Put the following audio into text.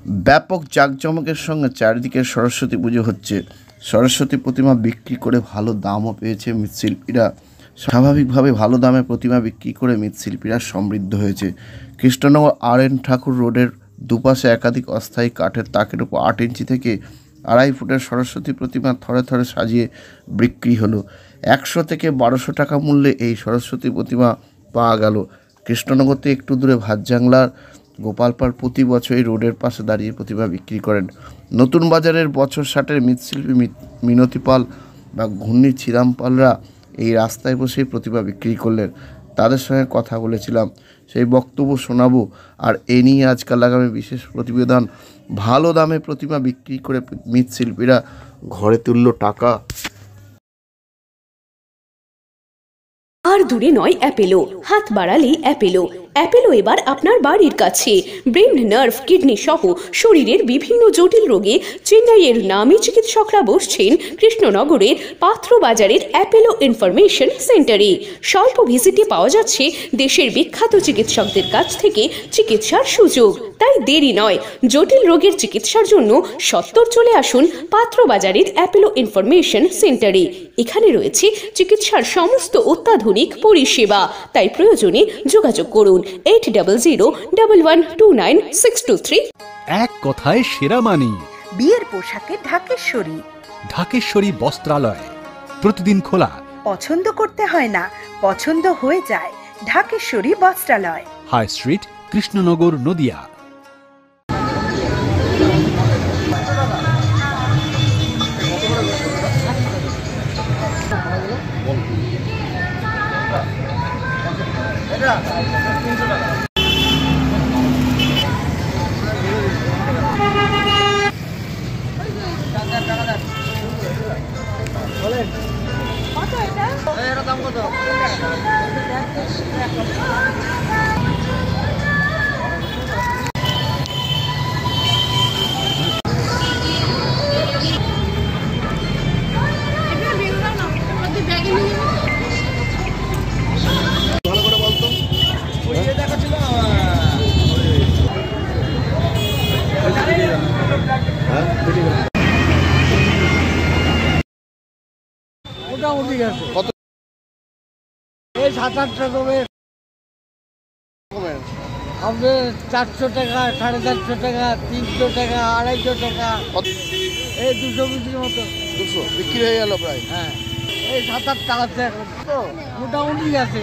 ব্যাপক জাঁকজমকের সঙ্গে চারিদিকে সরস্বতী পুজো হচ্ছে। সরস্বতী প্রতিমা বিক্রি করে ভালো দামও পেয়েছে মৃৎশিল্পীরা। স্বাভাবিকভাবে ভালো দামে প্রতিমা বিক্রি করে মৃৎশিল্পীরা সমৃদ্ধ হয়েছে। কৃষ্ণনগর আর.এন. ঠাকুর রোডের দুপাশে একাধিক অস্থায়ী কাঠের তাকের উপর 8 ইঞ্চি থেকে 2.5 ফুটের সরস্বতী প্রতিমা থরে থরে সাজিয়ে বিক্রি হলো। 100 থেকে 1200 টাকা মূল্যে এই সরস্বতী প্রতিমা পাওয়া গেল। কৃষ্ণনগর থেকে একটু দূরে ভাতজাংলার গোপালপাড় প্রতি বছর এই রোডের পাশে দাঁড়িয়ে প্রতিমা বিক্রি করেন। নতুন বাজারের বছর 60-এর মৃৎশিল্পী মিনতি পাল বা ঘূর্ণি ছিরামপালরা এই রাস্তায় বসেই প্রতিমা বিক্রি করলেন। তাদের সঙ্গে কথা বলেছিলাম, সেই বক্তব্য শোনাবো। আর এ নিয়ে আজকাল আগামী বিশেষ প্রতিবেদন। ভালো দামে প্রতিমা বিক্রি করে মৃৎশিল্পীরা ঘরে তুলল টাকা। আর দূরে নয় অ্যাপেলো, হাত বাড়ালেই অ্যাপেলো। অ্যাপেলো এবার আপনার বাড়ির কাছে। ব্রেন, নার্ভ, কিডনি সহ শরীরের বিভিন্ন জটিল রোগে চেন্নাইয়ের নামী চিকিৎসকরা বসছেন কৃষ্ণনগরের পাত্র বাজারের অ্যাপেলো ইনফরমেশন সেন্টারে। স্বল্প ভিজিটে পাওয়া যাচ্ছে দেশের বিখ্যাত চিকিৎসকদের কাছ থেকে চিকিৎসার সুযোগ। তাই দেরি নয়, জটিল রোগের চিকিৎসার জন্য সত্বর চলে আসুন পাত্র বাজারের অ্যাপেলো ইনফরমেশন সেন্টারে। এখানে রয়েছে চিকিৎসার সমস্ত অত্যাধুনিক পরিষেবা। তাই প্রয়োজনে যোগাযোগ করুন 8001129623। এক কথায় সেরা মানি। বিয়ের পোশাকে ঢাকেশ্বরী। ঢাকেশ্বরী বস্ত্রালয় প্রতিদিন খোলা। পছন্দ করতে হয় না, পছন্দ হয়ে যায়। ঢাকেশ্বরী বস্ত্রালয়, হাই স্ট্রিট, কৃষ্ণনগর, নদিয়া। মোটামুটি আছে এই 7-8 রকমের। আমাদের 400 টাকা, 450 টাকা, 300 টাকা, 250 টাকা, এই 220 মতো। 200 বিক্রি হয়ে গেল প্রায়। হ্যাঁ, এই 7-8 টাকা আছে এখন, তো মোটামুটি আছে।